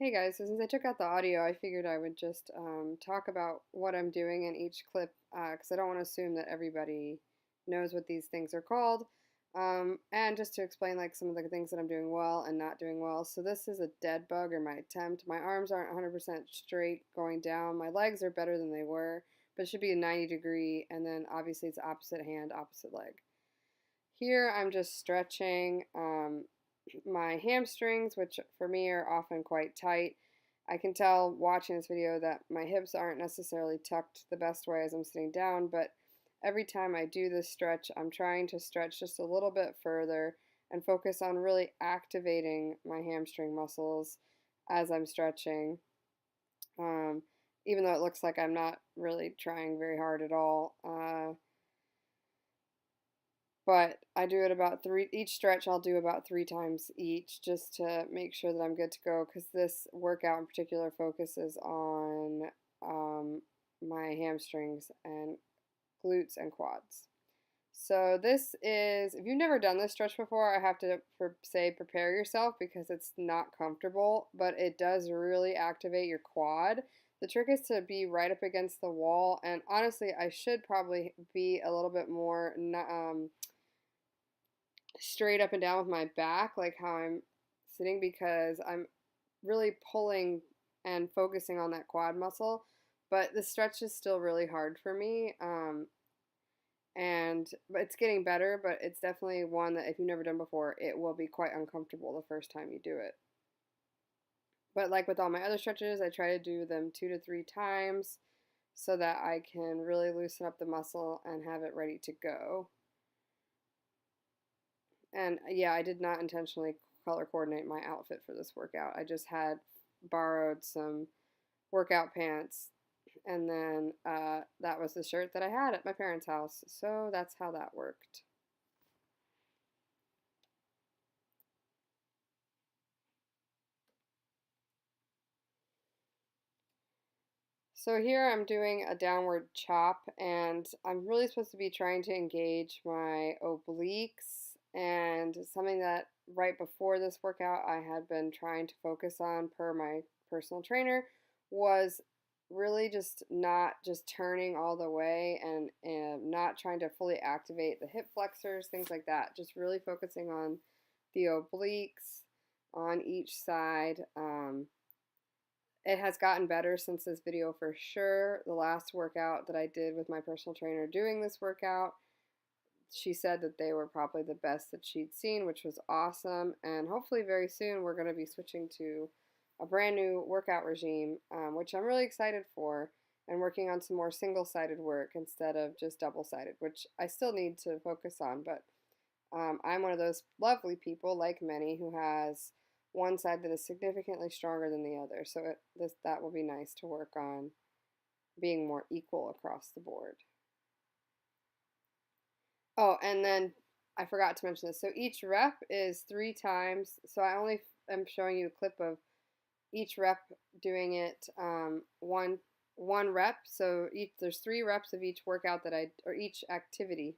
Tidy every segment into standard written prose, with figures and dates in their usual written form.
Hey guys, so since I took out the audio, I figured I would just talk about what I'm doing in each clip because I don't want to assume that everybody knows what these things are called. And just to explain like some of the things that I'm doing well and not doing well. So this is a dead bug or my attempt. My arms aren't 100% straight going down. My legs are better than they were, but it should be a 90-degree, and then obviously it's opposite hand, opposite leg. Here I'm just stretching my hamstrings, which for me are often quite tight. I can tell watching this video that my hips aren't necessarily tucked the best way as I'm sitting down, but every time I do this stretch, I'm trying to stretch just a little bit further and focus on really activating my hamstring muscles as I'm stretching. Um, Even though it looks like I'm not really trying very hard at all. But I do it about each stretch I'll do about 3 times each just to make sure that I'm good to go because this workout in particular focuses on my hamstrings and glutes and quads. So this is, if you've never done this stretch before, I have to say prepare yourself because it's not comfortable, but it does really activate your quad. The trick is to be right up against the wall, and honestly, I should probably be a little bit more straight up and down with my back, like how I'm sitting, because I'm really pulling and focusing on that quad muscle. But the stretch is still really hard for me. But it's getting better, but it's definitely one that if you've never done before, it will be quite uncomfortable the first time you do it. But like with all my other stretches, I try to do them 2 to 3 times so that I can really loosen up the muscle and have it ready to go. And yeah, I did not intentionally color coordinate my outfit for this workout. I just had borrowed some workout pants, and then that was the shirt that I had at my parents' house. So that's how that worked. So here I'm doing a downward chop, and I'm really supposed to be trying to engage my obliques, and something that right before this workout I had been trying to focus on per my personal trainer was really just not just turning all the way and not trying to fully activate the hip flexors, things like that. Just really focusing on the obliques on each side. It has gotten better since this video for sure. The last workout that I did with my personal trainer doing this workout, she said that they were probably the best that she'd seen, which was awesome. And hopefully very soon we're going to be switching to a brand new workout regime, which I'm really excited for, and working on some more single-sided work instead of just double-sided, which I still need to focus on. But I'm one of those lovely people, like many, who has one side that is significantly stronger than the other. So that will be nice to work on being more equal across the board. Oh, and then I forgot to mention this. So each rep is 3 times. So I only am showing you a clip of each rep doing it one rep. So there's 3 reps of each workout or each activity.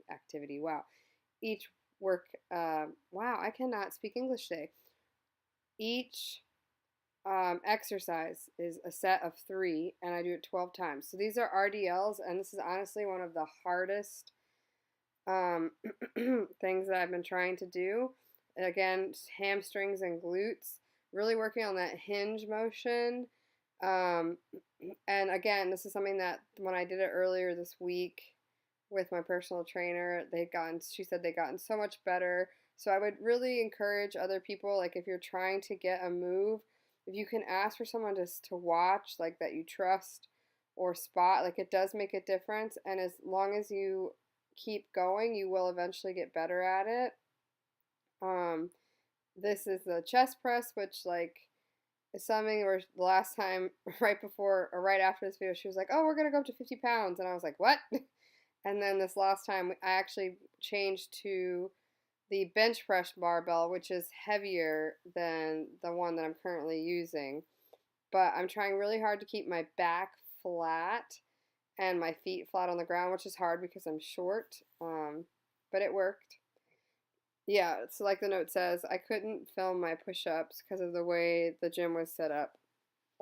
Wow, each work. Wow, I cannot speak English today. Each exercise is a set of 3, and I do it 12 times. So these are RDLs, and this is honestly one of the hardest things that I've been trying to do. Again, hamstrings and glutes, really working on that hinge motion. And again, this is something that when I did it earlier this week with my personal trainer, she said they'd gotten so much better. So I would really encourage other people, like if you're trying to get a move, if you can ask for someone to watch, like that you trust or spot, like it does make a difference. And as long as you keep going, you will eventually get better at it. This is the chest press, which like is something where the last time, right before or right after this video, she was like, "Oh, we're gonna go up to 50 pounds," and I was like, "What?" And then this last time, I actually changed to the bench press barbell, which is heavier than the one that I'm currently using. But I'm trying really hard to keep my back flat and my feet flat on the ground, which is hard because I'm short, but it worked. Yeah, so like the note says, I couldn't film my push-ups because of the way the gym was set up.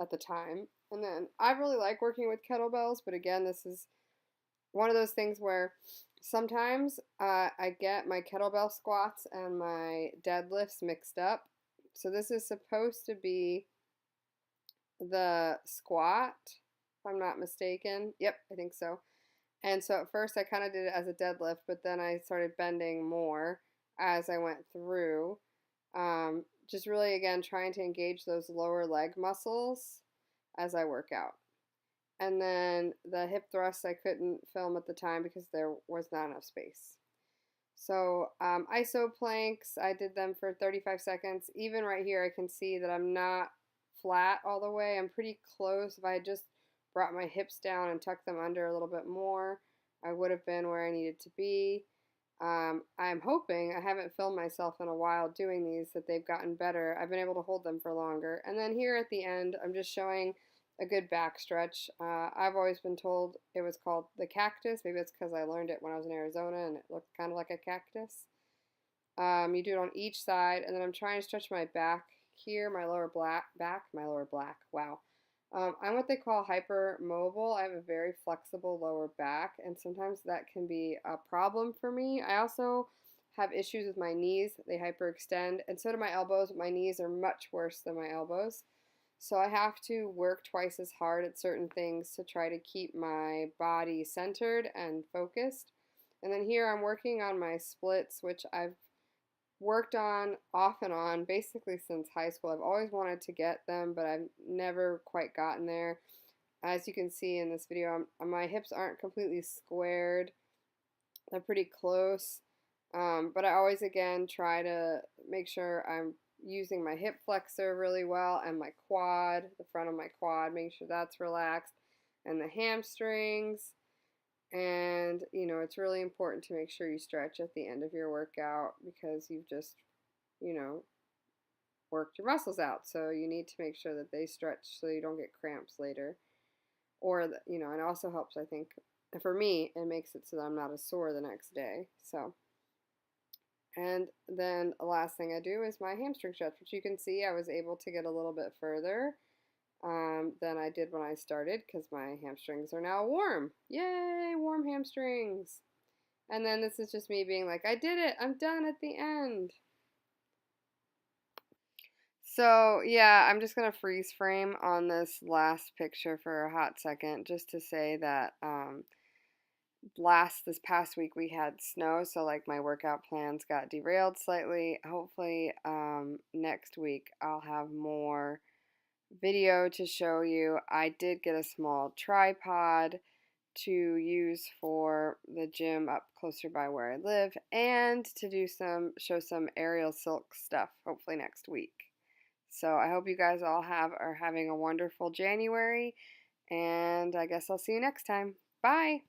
at the time. And then I really like working with kettlebells, but again, this is one of those things where sometimes I get my kettlebell squats and my deadlifts mixed up. So this is supposed to be the squat, if I'm not mistaken. Yep, I think so. And so at first I kind of did it as a deadlift, but then I started bending more as I went through. Just really, again, trying to engage those lower leg muscles as I work out. And then the hip thrusts I couldn't film at the time because there was not enough space. So iso planks, I did them for 35 seconds. Even right here, I can see that I'm not flat all the way. I'm pretty close. If I had just brought my hips down and tucked them under a little bit more, I would have been where I needed to be. I'm hoping, I haven't filmed myself in a while doing these, that they've gotten better. I've been able to hold them for longer. And then here at the end, I'm just showing a good back stretch. I've always been told it was called the cactus. Maybe it's because I learned it when I was in Arizona and it looked kind of like a cactus. You do it on each side, and then I'm trying to stretch my back here, my lower back. Wow. I'm what they call hypermobile. I have a very flexible lower back, and sometimes that can be a problem for me. I also have issues with my knees. They hyperextend, and so do my elbows. My knees are much worse than my elbows. So I have to work twice as hard at certain things to try to keep my body centered and focused. And then here I'm working on my splits, which I've worked on off and on basically since high school. I've always wanted to get them, but I've never quite gotten there. As you can see in this video, my hips aren't completely squared. They're pretty close. But I always, again, try to make sure I'm using my hip flexor really well and my quad, the front of my quad, making sure that's relaxed, and the hamstrings. And, it's really important to make sure you stretch at the end of your workout because you've just, you know, worked your muscles out. So you need to make sure that they stretch so you don't get cramps later. Or, and it also helps, I think, for me, it makes it so that I'm not as sore the next day. So, and then the last thing I do is my hamstring stretch, which you can see I was able to get a little bit further than I did when I started because my hamstrings are now warm. Yay, warm hamstrings. And then this is just me being like, I did it. I'm done at the end. So yeah, I'm just going to freeze frame on this last picture for a hot second just to say that this past week we had snow, so like my workout plans got derailed slightly. Hopefully next week I'll have more video to show you. I did get a small tripod to use for the gym up closer by where I live and to show some aerial silk stuff hopefully next week. So I hope you guys all are having a wonderful January, and I guess I'll see you next time. Bye!